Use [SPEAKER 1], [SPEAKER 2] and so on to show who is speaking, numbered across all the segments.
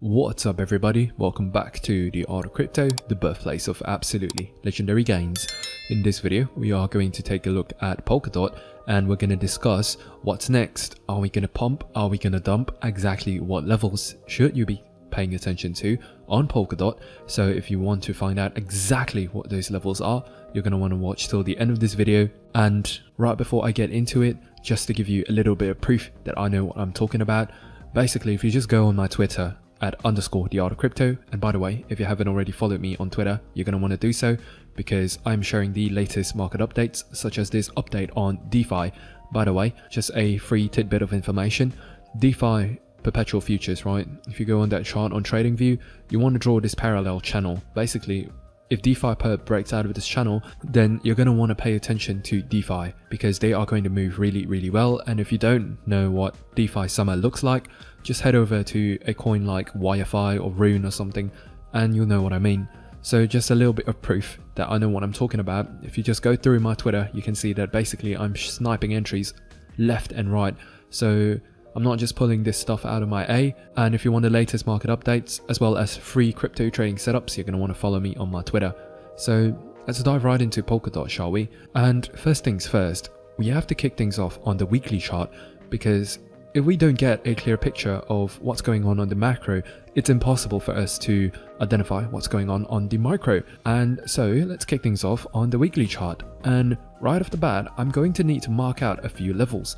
[SPEAKER 1] What's up everybody, welcome back to the Art of Crypto, the birthplace of absolutely legendary gains. In this video we are going to take a look at Polkadot and we're going to discuss what's next. Are we going to pump? Are we going to dump? Exactly what levels should you be paying attention to on Polkadot? So if you want to find out exactly what those levels are, you're going to want to watch till the end of this video. And right before I get into it, just to give you a little bit of proof that I know what I'm talking about, basically if you just go on my Twitter at _the art of crypto, and by the way, if you haven't already followed me on Twitter, you're going to want to do so because I'm sharing the latest market updates, such as this update on DeFi. By the way, just a free tidbit of information, DeFi perpetual futures, right? If you go on that chart on TradingView, you want to draw this parallel channel. Basically, if DeFi perp breaks out of this channel, then you're going to want to pay attention to DeFi because they are going to move really well. And if you don't know what DeFi summer looks like, just head over to a coin like YFI or Rune or something and you'll know what I mean. So just a little bit of proof that I know what I'm talking about. If you just go through my Twitter, you can see that basically I'm sniping entries left and right. So I'm not just pulling this stuff out of my A. And if you want the latest market updates as well as free crypto trading setups, you're going to want to follow me on my Twitter. So let's dive right into Polkadot, shall we? And first things first, we have to kick things off on the weekly chart, because if we don't get a clear picture of what's going on the macro, it's impossible for us to identify what's going on the micro. And so let's kick things off on the weekly chart. And right off the bat, I'm going to need to mark out a few levels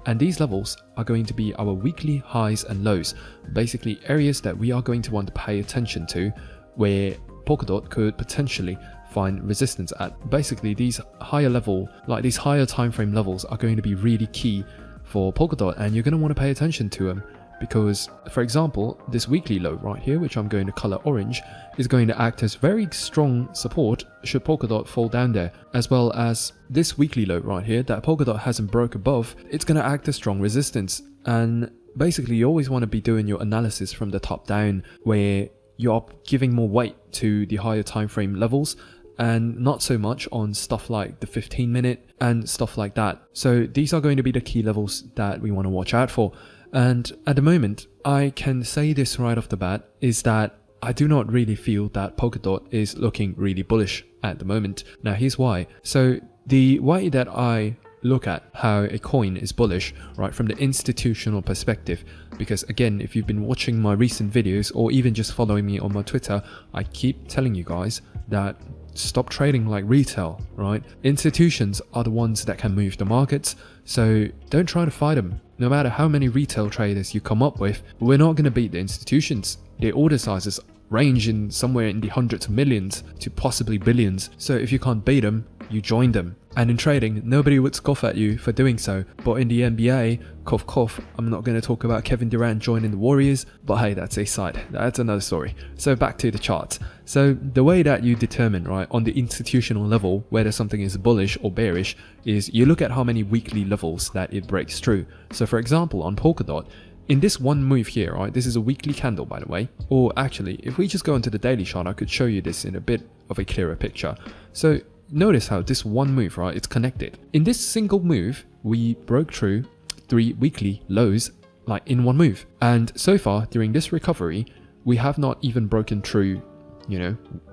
[SPEAKER 1] and these levels are going to be our weekly highs and lows, basically areas that we are going to want to pay attention to where Polkadot could potentially find resistance at. Basically, these higher level, like these higher time frame levels are going to be really key for Polkadot, and you're going to want to pay attention to them because, for example, this weekly low right here, which I'm going to color orange, is going to act as very strong support should Polkadot fall down there, as well as this weekly low right here that Polkadot hasn't broke above. It's going to act as strong resistance. And basically you always want to be doing your analysis from the top down, where you're giving more weight to the higher time frame levels and not so much on stuff like the 15-minute and stuff like that. So these are going to be the key levels that we want to watch out for. And at the moment, I can say this right off the bat, is that I do not really feel that Polkadot is looking really bullish at the moment. Now here's why. So the way that I look at how a coin is bullish, right, from the institutional perspective, because again, if you've been watching my recent videos or even just following me on my Twitter, I keep telling you guys that stop trading like retail, right? Institutions are the ones that can move the markets, so don't try to fight them. No matter how many retail traders you come up with, we're not going to beat the institutions. Their order sizes range in somewhere in the hundreds of millions to possibly billions. So if you can't beat them, you join them. And in trading, nobody would scoff at you for doing so. But in the NBA, cough cough, I'm not going to talk about Kevin Durant joining the Warriors, but hey, that's a side. That's another story. So back to the charts. So the way that you determine, right, on the institutional level, whether something is bullish or bearish, is you look at how many weekly levels that it breaks through. So for example, on Polkadot, in this one move here, right, this is a weekly candle, by the way, or actually, if we just go into the daily chart, I could show you this in a bit of a clearer picture. So notice how this one move, right, it's connected. In this single move, we broke through 3 weekly lows, like in one move. And so far, during this recovery, we have not even broken through,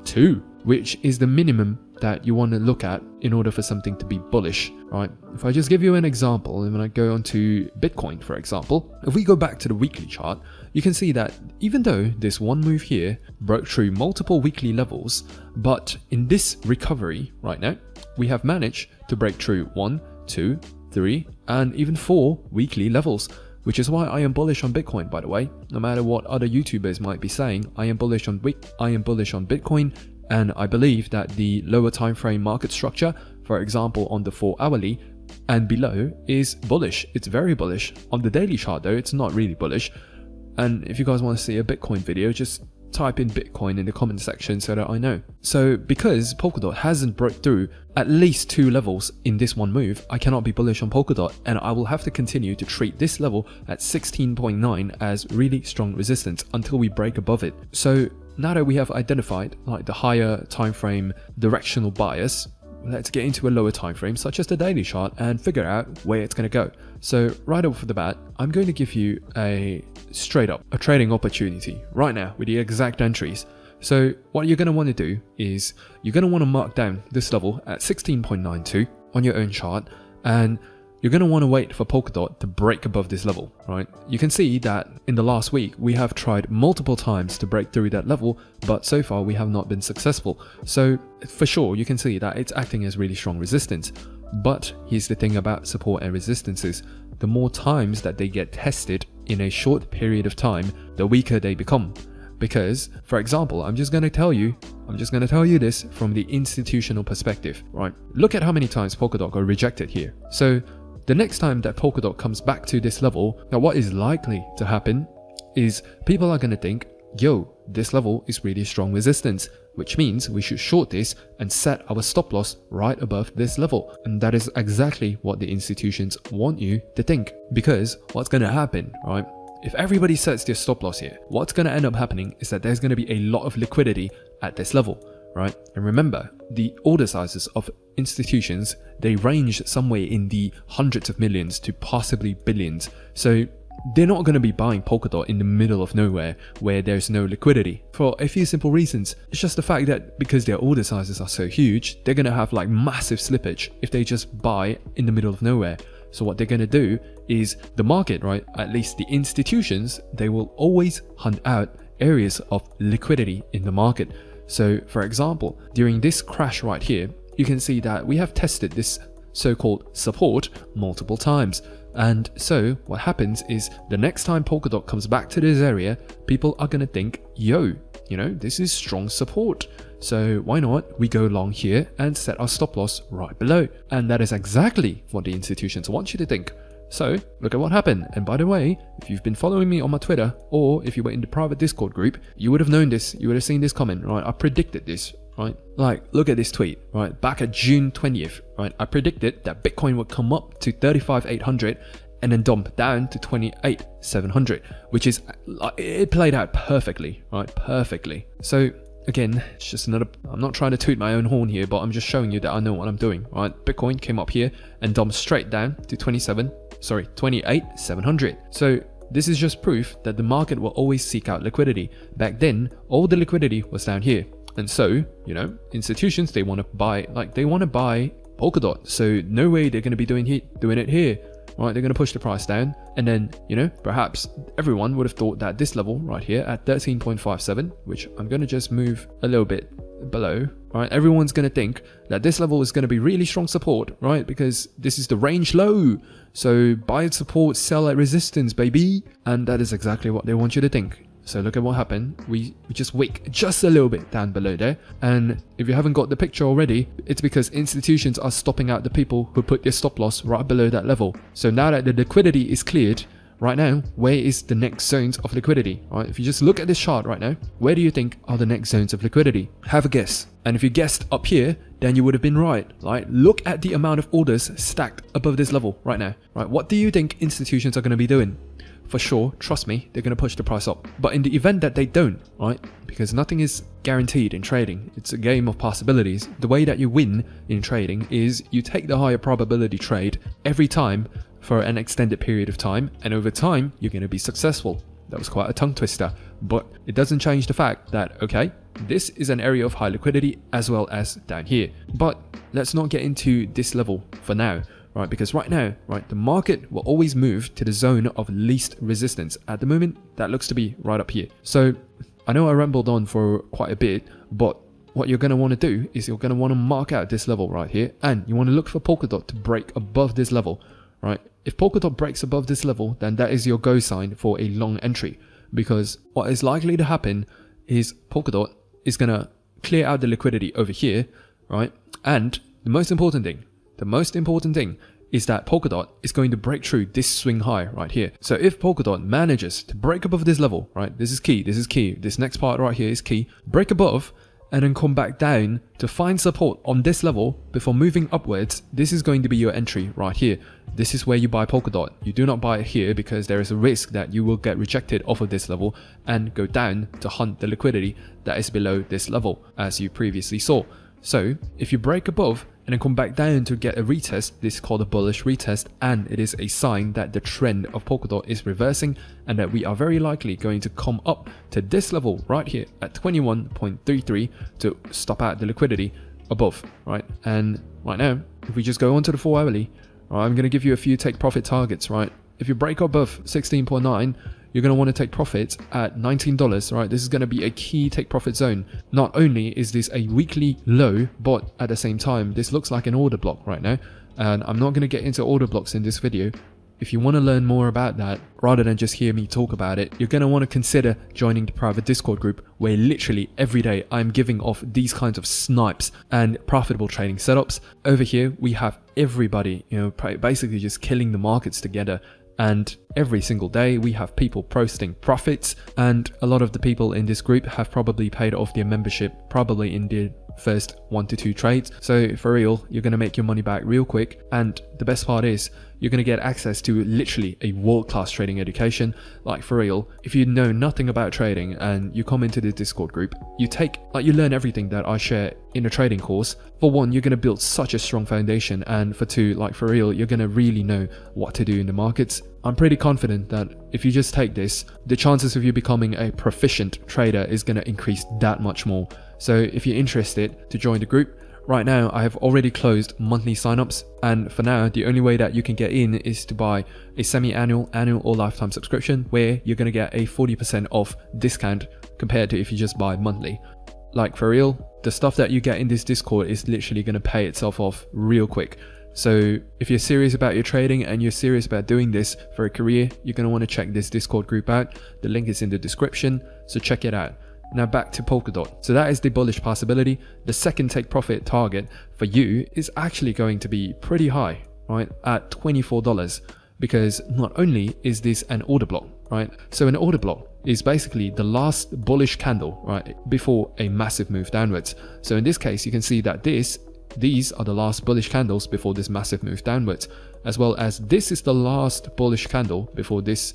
[SPEAKER 1] 2, which is the minimum that you want to look at in order for something to be bullish, right? If I just give you an example, and when I go onto Bitcoin, for example, if we go back to the weekly chart, you can see that even though this one move here broke through multiple weekly levels, but in this recovery right now, we have managed to break through 1, 2, 3, and even 4 weekly levels, which is why I am bullish on Bitcoin, by the way. No matter what other YouTubers might be saying, I am bullish on Bitcoin. And I believe that the lower time frame market structure, for example on the 4-hourly and below, is bullish. It's very bullish. On the daily chart though, it's not really bullish. And if you guys want to see a Bitcoin video, just type in Bitcoin in the comment section so that I know. So because Polkadot hasn't broke through at least 2 levels in this one move, I cannot be bullish on Polkadot, and I will have to continue to treat this level at 16.9 as really strong resistance until we break above it. So now that we have identified like the higher time frame directional bias, let's get into a lower time frame such as the daily chart and figure out where it's going to go. So right off the bat, I'm going to give you a straight up a trading opportunity right now with the exact entries. So what you're going to want to do is you're going to want to mark down this level at 16.92 on your own chart, and you're going to want to wait for Polkadot to break above this level, right? You can see that in the last week, we have tried multiple times to break through that level, but so far we have not been successful. So for sure, you can see that it's acting as really strong resistance. But here's the thing about support and resistances. The more times that they get tested in a short period of time, the weaker they become. Because, for example, I'm just going to tell you this from the institutional perspective, right? Look at how many times Polkadot got rejected here. So the next time that Polkadot comes back to this level, now what is likely to happen is people are going to think, yo, this level is really strong resistance, which means we should short this and set our stop loss right above this level. And that is exactly what the institutions want you to think. Because what's going to happen, right? If everybody sets their stop loss here, what's going to end up happening is that there's going to be a lot of liquidity at this level, right? And remember, the order sizes of institutions, they range somewhere in the hundreds of millions to possibly billions. So they're not going to be buying Polkadot in the middle of nowhere where there's no liquidity for a few simple reasons. It's just the fact that because their order sizes are so huge, they're going to have like massive slippage if they just buy in the middle of nowhere. So what they're going to do is the market, right? At least the institutions, they will always hunt out areas of liquidity in the market. So for example, during this crash right here, you can see that we have tested this so-called support multiple times. And so what happens is the next time Polkadot comes back to this area, people are going to think, yo, you know, this is strong support. So why not we go long here and set our stop loss right below? And that is exactly what the institutions want you to think. So look at what happened. And by the way, if you've been following me on my Twitter, or if you were in the private Discord group, you would have known this. You would have seen this comment, right? I predicted this, right? Like, look at this tweet, right? Back at June 20th, right? I predicted that Bitcoin would come up to 35,800 and then dump down to 28,700, which is, it played out perfectly, right? Perfectly. So again, it's just another, I'm not trying to toot my own horn here, but I'm just showing you that I know what I'm doing, right? Bitcoin came up here and dumped straight down to 28,700. So this is just proof that the market will always seek out liquidity. Back then, all the liquidity was down here. And so, you know, institutions, they want to buy Polkadot. So no way they're going to be doing it here. Right, they're going to push the price down, and then, you know, perhaps everyone would have thought that this level right here at 13.57, which I'm going to just move a little bit below, right? Everyone's going to think that this level is going to be really strong support, right? Because this is the range low. So buy at support, sell at resistance, baby. And that is exactly what they want you to think. So look at what happened. We just wick just a little bit down below there. And if you haven't got the picture already, it's because institutions are stopping out the people who put their stop loss right below that level. So now that the liquidity is cleared, right now, where is the next zones of liquidity? Right? If you just look at this chart right now, where do you think are the next zones of liquidity? Have a guess. And if you guessed up here, then you would have been right. Right? Look at the amount of orders stacked above this level right now. Right? What do you think institutions are going to be doing? For sure, trust me, they're going to push the price up. But in the event that they don't, right, because nothing is guaranteed in trading, it's a game of possibilities. The way that you win in trading is you take the higher probability trade every time for an extended period of time, and over time, you're going to be successful. That was quite a tongue twister, but it doesn't change the fact that, okay, this is an area of high liquidity as well as down here. But let's not get into this level for now. Right, because right now, right, the market will always move to the zone of least resistance. At the moment, that looks to be right up here. So I know I rambled on for quite a bit, but what you're going to want to do is you're going to want to mark out this level right here, and you want to look for Polkadot to break above this level, right? If Polkadot breaks above this level, then that is your go sign for a long entry, because what is likely to happen is Polkadot is going to clear out the liquidity over here, right? And the most important thing is that Polkadot is going to break through this swing high right here. So if Polkadot manages to break above this level, right, this is key, this next part right here is key, break above and then come back down to find support on this level before moving upwards, this is going to be your entry right here. This is where you buy Polkadot. You do not buy it here because there is a risk that you will get rejected off of this level and go down to hunt the liquidity that is below this level, as you previously saw. So if you break above, and then come back down to get a retest. This is called a bullish retest, and it is a sign that the trend of Polkadot is reversing and that we are very likely going to come up to this level right here at 21.33 to stop out the liquidity above, right? And right now, if we just go on to the 4 hourly, right, I'm going to give you a few take profit targets, right? If you break above 16.9, you're going to want to take profits at $19, right? This is going to be a key take profit zone. Not only is this a weekly low, but at the same time, this looks like an order block right now. And I'm not going to get into order blocks in this video. If you want to learn more about that, rather than just hear me talk about it, you're going to want to consider joining the private Discord group where literally every day I'm giving off these kinds of snipes and profitable trading setups. Over here, we have everybody, basically just killing the markets together. And every single day we have people posting profits, and a lot of the people in this group have probably paid off their membership probably in the first 1 to 2 trades. So for real, you're going to make your money back real quick. And the best part is you're going to get access to literally a world-class trading education. Like for real, if you know nothing about trading and you come into the Discord group, you learn everything that I share in a trading course. For one, you're going to build such a strong foundation, and for two, like for real, you're going to really know what to do in the markets. I'm pretty confident that if you just take this, the chances of you becoming a proficient trader is going to increase that much more. So if you're interested to join the group, right now I have already closed monthly signups, and for now the only way that you can get in is to buy a semi-annual, annual or lifetime subscription, where you're going to get a 40% off discount compared to if you just buy monthly. Like for real, the stuff that you get in this Discord is literally going to pay itself off real quick. So if you're serious about your trading and you're serious about doing this for a career, you're going to want to check this Discord group out. The link is in the description, so check it out. Now back to Polkadot. So that is the bullish possibility. The second take profit target for you is actually going to be pretty high, right? At $24, because not only is this an order block, right? So an order block is basically the last bullish candle, right, before a massive move downwards. So in this case, you can see that these are the last bullish candles before this massive move downwards, as well as this is the last bullish candle before this,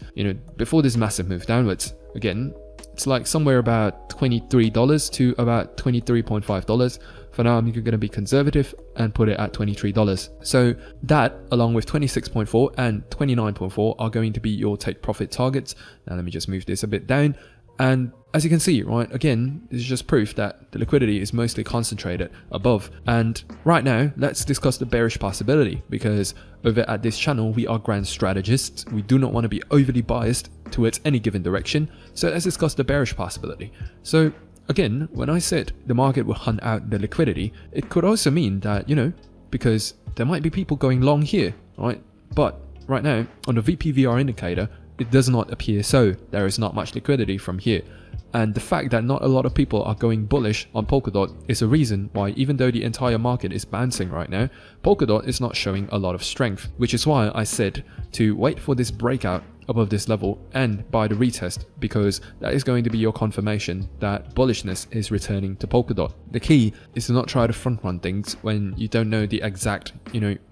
[SPEAKER 1] before this massive move downwards. Again, it's like somewhere about $23 to about $23.5. For now, I'm going to be conservative and put it at $23. So that, along with 26.4 and 29.4, are going to be your take profit targets. Now let me just move this a bit down. And as you can see, right, again, this is just proof that the liquidity is mostly concentrated above. And right now, let's discuss the bearish possibility, because over at this channel, we are grand strategists. We do not want to be overly biased towards any given direction. So let's discuss the bearish possibility. So again, when I said the market will hunt out the liquidity, it could also mean that, because there might be people going long here, right? But right now, on the VPVR indicator, it does not appear so. There is not much liquidity from here. And the fact that not a lot of people are going bullish on Polkadot is a reason why, even though the entire market is bouncing right now, Polkadot is not showing a lot of strength, which is why I said to wait for this breakout above this level and buy the retest, because that is going to be your confirmation that bullishness is returning to Polkadot. The key is to not try to front run things when you don't know the exact,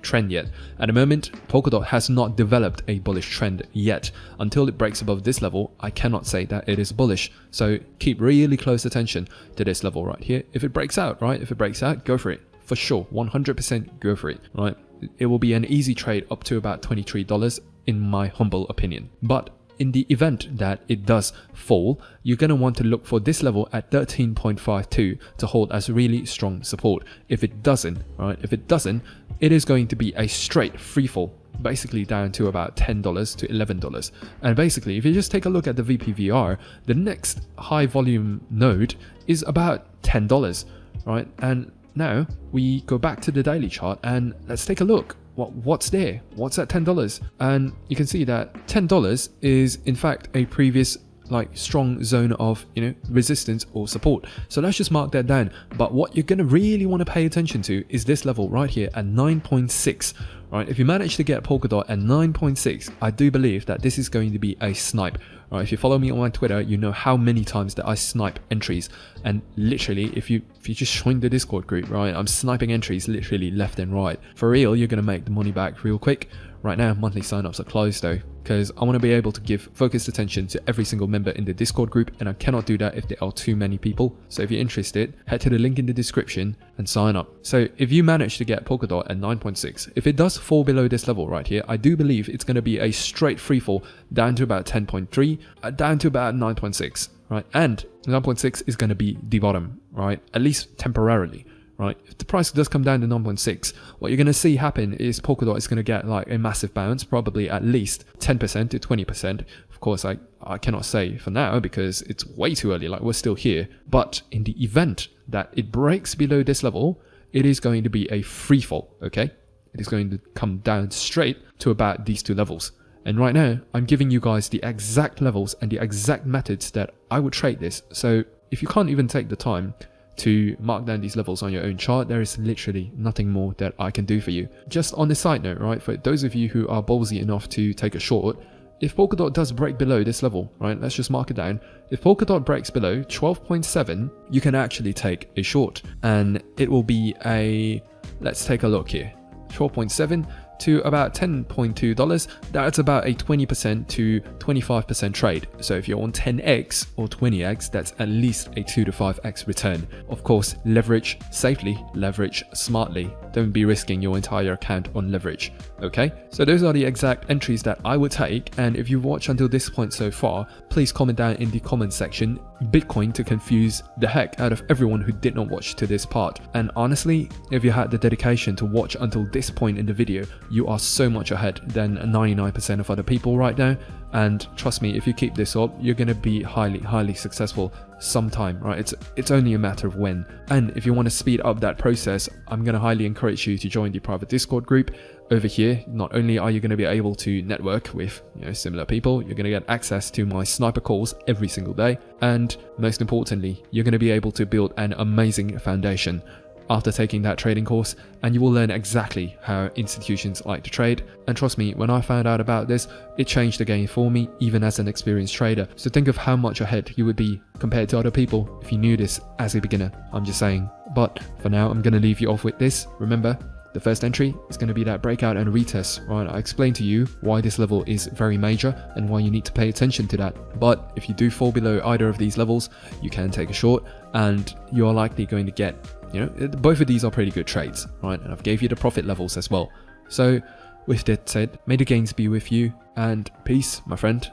[SPEAKER 1] trend yet. At the moment, Polkadot has not developed a bullish trend yet. Until it breaks above this level, I cannot say that it is bullish. So keep really close attention to this level right here. If it breaks out, right? If it breaks out, go for it. For sure, 100% go for it, right? It will be an easy trade up to about $23 in my humble opinion. But in the event that it does fall, you're going to want to look for this level at 13.52 to hold as really strong support. If it doesn't, right? If it doesn't, it is going to be a straight free fall, basically down to about $10 to $11. And basically, if you just take a look at the VPVR, the next high volume node is about $10, right? And now we go back to the daily chart and let's take a look. What's there? What's at $10? And you can see that $10 is in fact a previous strong zone of resistance or support. So let's just mark that down. But what you're going to really want to pay attention to is this level right here at 9.6. Right, if you manage to get Polkadot at 9.6, I do believe that this is going to be a snipe. Right, if you follow me on my Twitter, you know how many times that I snipe entries, and literally, if you just join the Discord group, right, I'm sniping entries literally left and right. For real, you're gonna make the money back real quick. Right now, monthly signups are closed though, because I want to be able to give focused attention to every single member in the Discord group, and I cannot do that if there are too many people. So if you're interested, head to the link in the description and sign up. So if you manage to get Polkadot at 9.6, if it does fall below this level right here, I do believe it's going to be a straight free fall down to about 10.3, down to about 9.6, right? And 9.6 is going to be the bottom, right? At least temporarily. Right, if the price does come down to 9.6, what you're going to see happen is Polkadot is going to get like a massive bounce, probably at least 10% to 20%. Of course, I cannot say for now because it's way too early, like we're still here. But in the event that it breaks below this level, it is going to be a free fall, okay? It is going to come down straight to about these two levels. And right now, I'm giving you guys the exact levels and the exact methods that I would trade this. So if you can't even take the time to mark down these levels on your own chart, there is literally nothing more that I can do for you. Just on a side note, right, for those of you who are ballsy enough to take a short, if Polkadot does break below this level, right, let's just mark it down. If Polkadot breaks below 12.7, you can actually take a short, and it will be a, let's take a look here, 12.7 to about $10.2, that's about a 20% to 25% trade. So if you're on 10x or 20x, that's at least a 2 to 5x return. Of course, leverage safely, leverage smartly. Don't be risking your entire account on leverage, okay? So those are the exact entries that I would take, and if you've watched until this point so far, please comment down in the comment section Bitcoin to confuse the heck out of everyone who did not watch to this part. And honestly, if you had the dedication to watch until this point in the video, you are so much ahead than 99% of other people right now. And trust me, if you keep this up, you're going to be highly successful sometime, right? It's only a matter of when. And if you want to speed up that process, I'm going to highly encourage you to join the private Discord group. Over here, not only are you going to be able to network with similar people, you're going to get access to my sniper calls every single day, and most importantly, you're going to be able to build an amazing foundation after taking that trading course, and you will learn exactly how institutions like to trade. And trust me, when I found out about this, it changed the game for me, even as an experienced trader. So think of how much ahead you would be compared to other people if you knew this as a beginner. I'm just saying. But for now, I'm going to leave you off with this. Remember, the first entry is going to be that breakout and retest, right? I explained to you why this level is very major and why you need to pay attention to that. But if you do fall below either of these levels, you can take a short, and you are likely going to get, both of these are pretty good trades, right? And I've gave you the profit levels as well. So with that said, may the gains be with you, and peace, my friend.